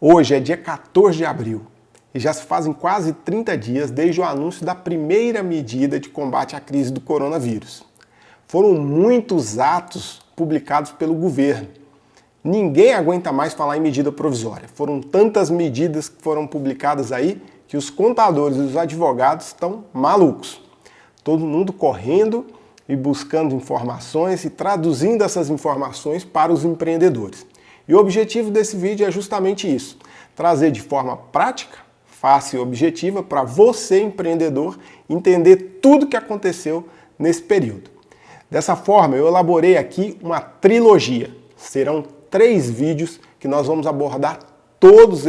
Hoje é dia 14 de abril e já se fazem quase 30 dias desde o anúncio da primeira medida de combate à crise do coronavírus. Foram muitos atos publicados pelo governo. Ninguém aguenta mais falar em medida provisória. Foram tantas medidas que foram publicadas aí que os contadores e os advogados estão malucos. Todo mundo correndo e buscando informações e traduzindo essas informações para os empreendedores. E o objetivo desse vídeo é justamente isso, trazer de forma prática, fácil e objetiva para você, empreendedor, entender tudo o que aconteceu nesse período. Dessa forma, eu elaborei aqui uma trilogia. Serão 3 vídeos que nós vamos abordar todas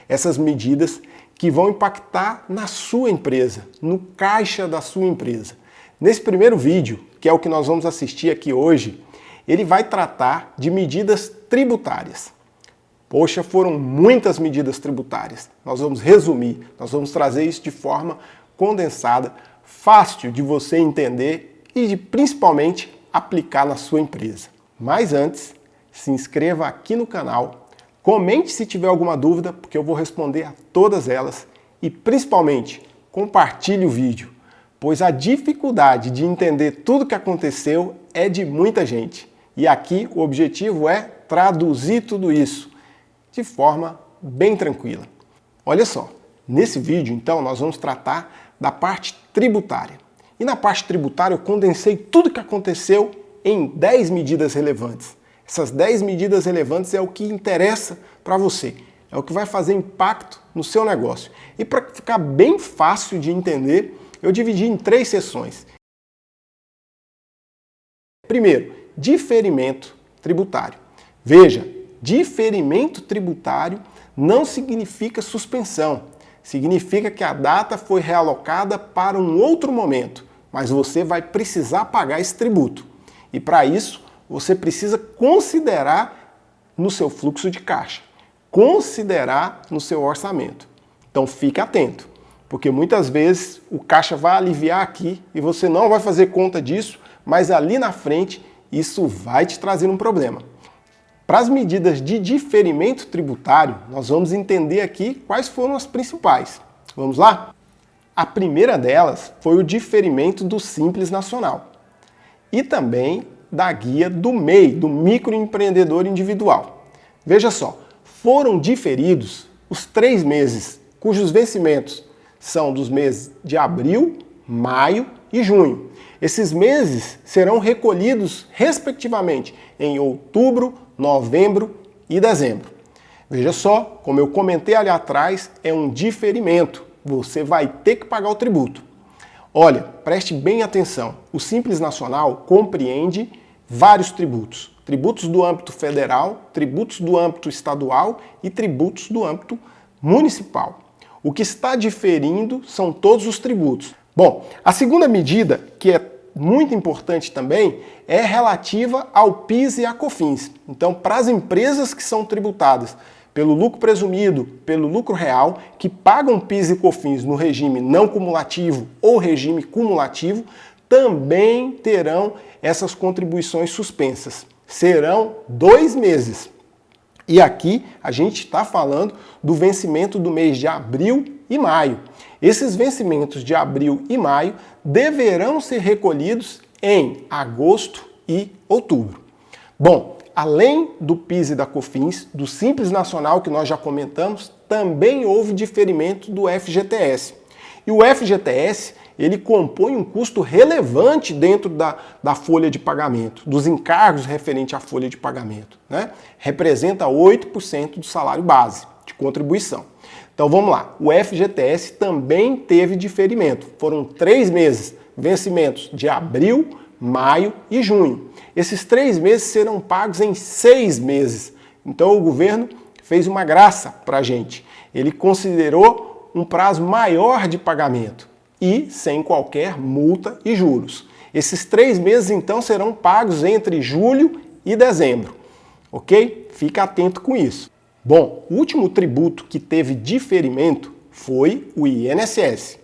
essas medidas que vão impactar na sua empresa, no caixa da sua empresa. Nesse primeiro vídeo, que é o que nós vamos assistir aqui hoje, ele vai tratar de medidas tributárias. Poxa, foram muitas medidas tributárias. Nós vamos resumir, nós vamos trazer isso de forma condensada, fácil de você entender e de principalmente aplicar na sua empresa. Mas antes, se inscreva aqui no canal, comente se tiver alguma dúvida, porque eu vou responder a todas elas e principalmente compartilhe o vídeo, pois a dificuldade de entender tudo o que aconteceu é de muita gente. E aqui o objetivo é traduzir tudo isso de forma bem tranquila. Olha só, nesse vídeo então nós vamos tratar da parte tributária. E na parte tributária eu condensei tudo o que aconteceu em 10 medidas relevantes. Essas 10 medidas relevantes é o que interessa para você, é o que vai fazer impacto no seu negócio. E para ficar bem fácil de entender, eu dividi em 3 seções. Primeiro, diferimento tributário. Veja, diferimento tributário não significa suspensão. Significa que a data foi realocada para um outro momento, mas você vai precisar pagar esse tributo. E para isso, você precisa considerar no seu fluxo de caixa, considerar no seu orçamento. Então fique atento, porque muitas vezes o caixa vai aliviar aqui e você não vai fazer conta disso, mas ali na frente isso vai te trazer um problema. Para as medidas de diferimento tributário, nós vamos entender aqui quais foram as principais. Vamos lá? A primeira delas foi o diferimento do Simples Nacional e também da guia do MEI, do microempreendedor individual. Veja só, foram diferidos os 3 meses, cujos vencimentos são dos meses de abril, maio e junho. Esses meses serão recolhidos, respectivamente, em outubro, novembro e dezembro. Veja só, como eu comentei ali atrás, é um diferimento. Você vai ter que pagar o tributo. Olha, preste bem atenção. O Simples Nacional compreende vários tributos. Tributos do âmbito federal, tributos do âmbito estadual e tributos do âmbito municipal. O que está diferindo são todos os tributos. Bom, a segunda medida, que é muito importante também, é relativa ao PIS e à COFINS. Então, para as empresas que são tributadas pelo lucro presumido, pelo lucro real, que pagam PIS e COFINS no regime não cumulativo ou regime cumulativo, também terão essas contribuições suspensas. Serão 2 meses. E aqui a gente está falando do vencimento do mês de abril e maio. Esses vencimentos de abril e maio deverão ser recolhidos em agosto e outubro. Bom, além do PIS e da COFINS, do Simples Nacional que nós já comentamos, também houve diferimento do FGTS. E o FGTS, ele compõe um custo relevante dentro da folha de pagamento, dos encargos referentes à folha de pagamento, né? Representa 8% do salário base de contribuição. Então vamos lá, o FGTS também teve diferimento. Foram 3 meses, vencimentos de abril, maio e junho. Esses 3 meses serão pagos em 6 meses. Então o governo fez uma graça para a gente. Ele considerou um prazo maior de pagamento e sem qualquer multa e juros. Esses 3 meses então serão pagos entre julho e dezembro, ok? Fica atento com isso. Bom, o último tributo que teve diferimento foi o INSS.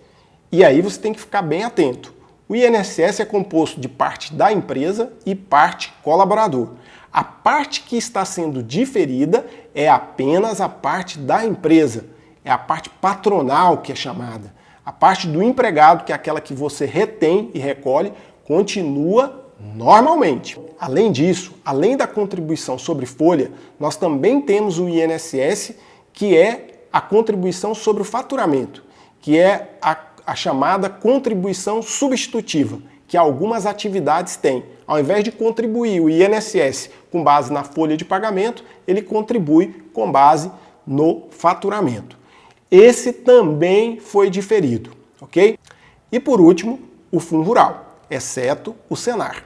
E aí você tem que ficar bem atento. O INSS é composto de parte da empresa e parte colaborador. A parte que está sendo diferida é apenas a parte da empresa, é a parte patronal que é chamada. A parte do empregado, que é aquela que você retém e recolhe, continua normalmente. Além disso, além da contribuição sobre folha, nós também temos o INSS, que é a contribuição sobre o faturamento, que é a chamada contribuição substitutiva, que algumas atividades têm. Ao invés de contribuir o INSS com base na folha de pagamento, ele contribui com base no faturamento. Esse também foi diferido, ok? E por último, o Fundo Rural, exceto o Senar.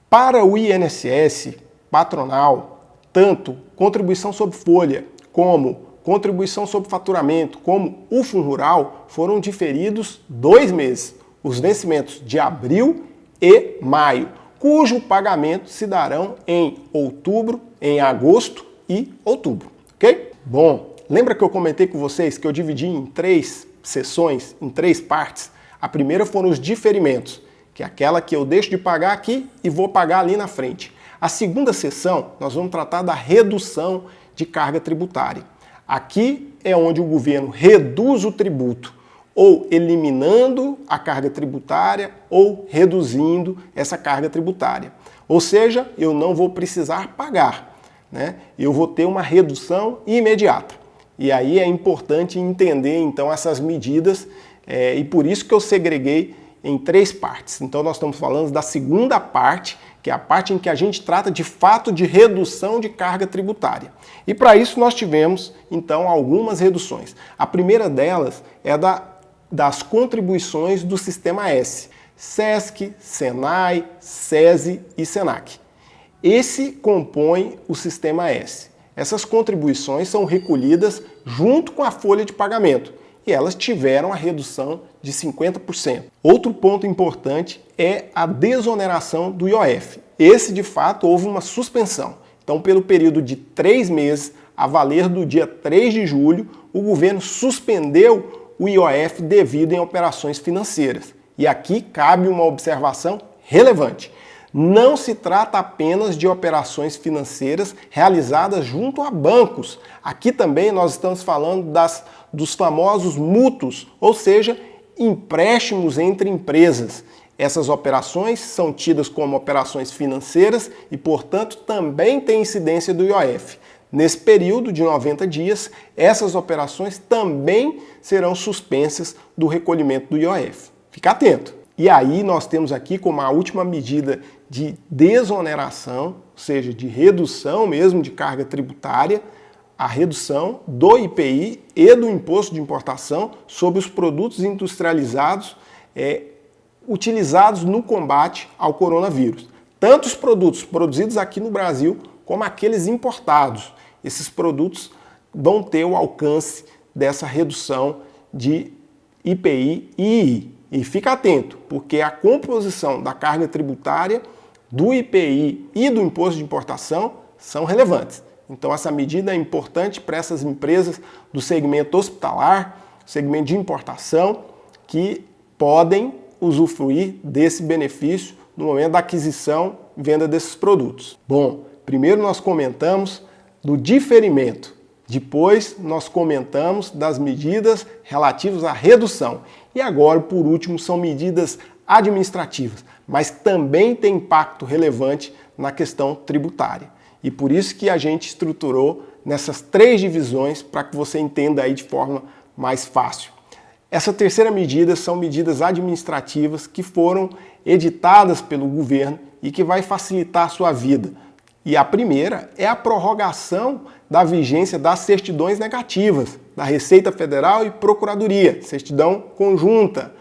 Para o INSS patronal, tanto contribuição sobre folha como contribuição sobre faturamento, como o Fundo Rural, foram diferidos 2 meses, os vencimentos de abril e maio, cujo pagamento se darão em outubro, em agosto e outubro, ok? Bom, lembra que eu comentei com vocês que eu dividi em 3 sessões, em 3 partes? A primeira foram os diferimentos, que é aquela que eu deixo de pagar aqui e vou pagar ali na frente. A segunda sessão, nós vamos tratar da redução de carga tributária. Aqui é onde o governo reduz o tributo, ou eliminando a carga tributária ou reduzindo essa carga tributária. Ou seja, eu não vou precisar pagar, né? Eu vou ter uma redução imediata. E aí é importante entender então essas medidas e por isso que eu segreguei em 3 partes. Então nós estamos falando da segunda parte, que é a parte em que a gente trata de fato de redução de carga tributária. E para isso nós tivemos então algumas reduções. A primeira delas é das contribuições do Sistema S, SESC, SENAI, SESI e SENAC. Esse compõe o Sistema S. Essas contribuições são recolhidas junto com a folha de pagamento e elas tiveram a redução de 50%. Outro ponto importante é a desoneração do IOF. Esse, de fato, houve uma suspensão. Então, pelo período de 3 meses, a valer do dia 3 de julho, o governo suspendeu o IOF devido em operações financeiras. E aqui cabe uma observação relevante. Não se trata apenas de operações financeiras realizadas junto a bancos. Aqui também nós estamos falando dos famosos mútuos, ou seja, empréstimos entre empresas. Essas operações são tidas como operações financeiras e, portanto, também têm incidência do IOF. Nesse período de 90 dias, essas operações também serão suspensas do recolhimento do IOF. Fica atento! E aí nós temos aqui como a última medida de desoneração, ou seja, de redução mesmo de carga tributária, a redução do IPI e do Imposto de Importação sobre os produtos industrializados utilizados no combate ao coronavírus. Tanto os produtos produzidos aqui no Brasil como aqueles importados. Esses produtos vão ter o alcance dessa redução de IPI e II. E fica atento, porque a composição da carga tributária, do IPI e do Imposto de Importação são relevantes. Então essa medida é importante para essas empresas do segmento hospitalar, segmento de importação, que podem usufruir desse benefício no momento da aquisição e venda desses produtos. Bom, primeiro nós comentamos do diferimento, depois nós comentamos das medidas relativas à redução e agora, por último, são medidas administrativas, mas também tem impacto relevante na questão tributária. E por isso que a gente estruturou nessas 3 divisões para que você entenda aí de forma mais fácil. Essa terceira medida são medidas administrativas que foram editadas pelo governo e que vai facilitar a sua vida. E a primeira é a prorrogação da vigência das certidões negativas da Receita Federal e Procuradoria, certidão conjunta.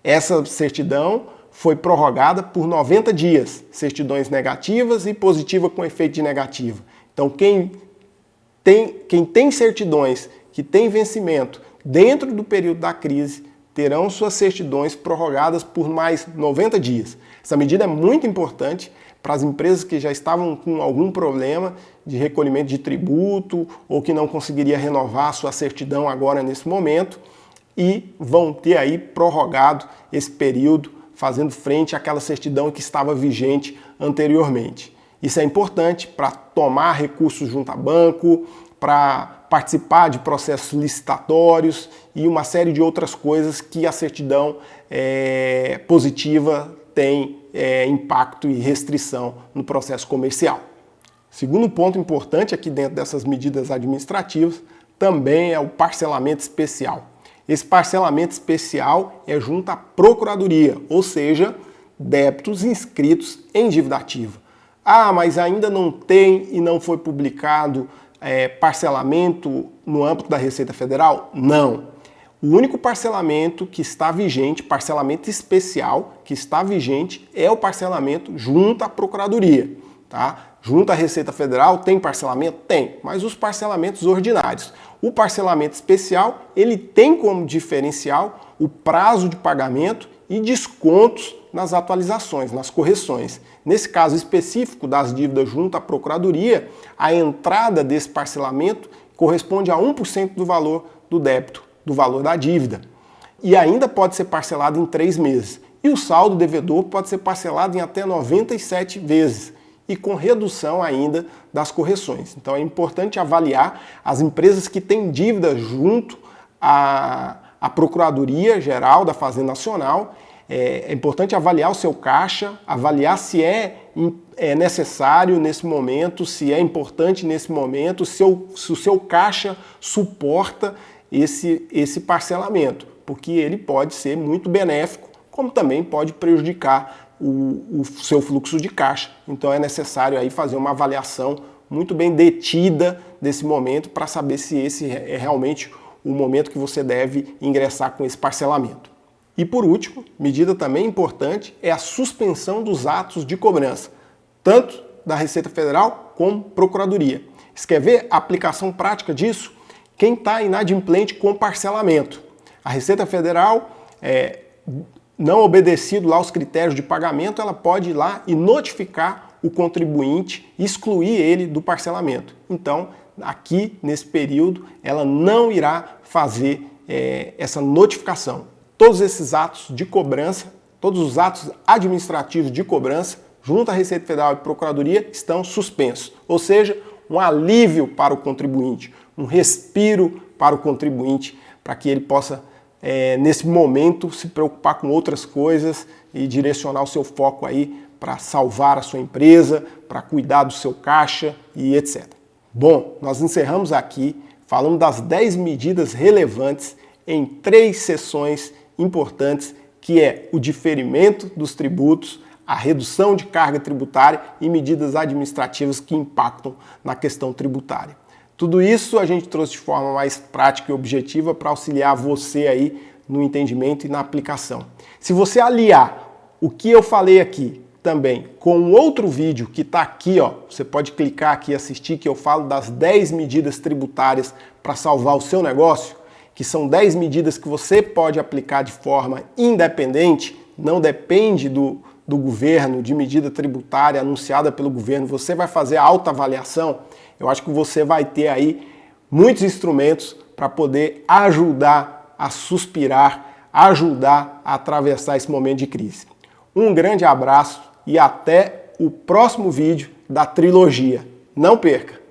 Essa certidão foi prorrogada por 90 dias, certidões negativas e positiva com efeito de negativa. Então, quem tem certidões que têm vencimento dentro do período da crise terão suas certidões prorrogadas por mais 90 dias. Essa medida é muito importante para as empresas que já estavam com algum problema de recolhimento de tributo ou que não conseguiria renovar a sua certidão agora nesse momento e vão ter aí prorrogado esse período fazendo frente àquela certidão que estava vigente anteriormente. Isso é importante para tomar recursos junto a banco, para participar de processos licitatórios e uma série de outras coisas que a certidão positiva tem impacto e restrição no processo comercial. Segundo ponto importante aqui dentro dessas medidas administrativas também é o parcelamento especial. Esse parcelamento especial é junto à Procuradoria, ou seja, débitos inscritos em dívida ativa. Ah, mas ainda não tem e não foi publicado parcelamento no âmbito da Receita Federal? Não. O único parcelamento que está vigente, parcelamento especial que está vigente, é o parcelamento junto à Procuradoria. Tá? Junto à Receita Federal tem parcelamento? Tem, mas os parcelamentos ordinários. O parcelamento especial, ele tem como diferencial o prazo de pagamento e descontos nas atualizações, nas correções. Nesse caso específico das dívidas junto à Procuradoria, a entrada desse parcelamento corresponde a 1% do valor do débito, do valor da dívida. E ainda pode ser parcelado em 3 meses. E o saldo devedor pode ser parcelado em até 97 vezes. E com redução ainda das correções. Então é importante avaliar as empresas que têm dívidas junto à Procuradoria Geral da Fazenda Nacional. É importante avaliar o seu caixa, avaliar se é necessário nesse momento, se é importante nesse momento, se o seu caixa suporta esse parcelamento, porque ele pode ser muito benéfico, como também pode prejudicar o seu fluxo de caixa. Então é necessário aí fazer uma avaliação muito bem detida desse momento para saber se esse é realmente o momento que você deve ingressar com esse parcelamento. E por último, medida também importante é a suspensão dos atos de cobrança, tanto da Receita Federal como Procuradoria. Você quer ver a aplicação prática disso? Quem está inadimplente com parcelamento. A Receita Federal não obedecido lá os critérios de pagamento, ela pode ir lá e notificar o contribuinte, excluir ele do parcelamento. Então, aqui nesse período, ela não irá fazer essa notificação. Todos esses atos de cobrança, todos os atos administrativos de cobrança, junto à Receita Federal e Procuradoria, estão suspensos. Ou seja, um alívio para o contribuinte, um respiro para o contribuinte, para que ele possa nesse momento se preocupar com outras coisas e direcionar o seu foco aí para salvar a sua empresa, para cuidar do seu caixa e etc. Bom, nós encerramos aqui falando das 10 medidas relevantes em 3 sessões importantes, que é o diferimento dos tributos, a redução de carga tributária e medidas administrativas que impactam na questão tributária. Tudo isso a gente trouxe de forma mais prática e objetiva para auxiliar você aí no entendimento e na aplicação. Se você aliar o que eu falei aqui também com outro vídeo que está aqui, ó, você pode clicar aqui e assistir, que eu falo das 10 medidas tributárias para salvar o seu negócio, que são 10 medidas que você pode aplicar de forma independente, não depende do governo, de medida tributária anunciada pelo governo, você vai fazer a autoavaliação. Eu acho que você vai ter aí muitos instrumentos para poder ajudar a suspirar, ajudar a atravessar esse momento de crise. Um grande abraço e até o próximo vídeo da trilogia. Não perca!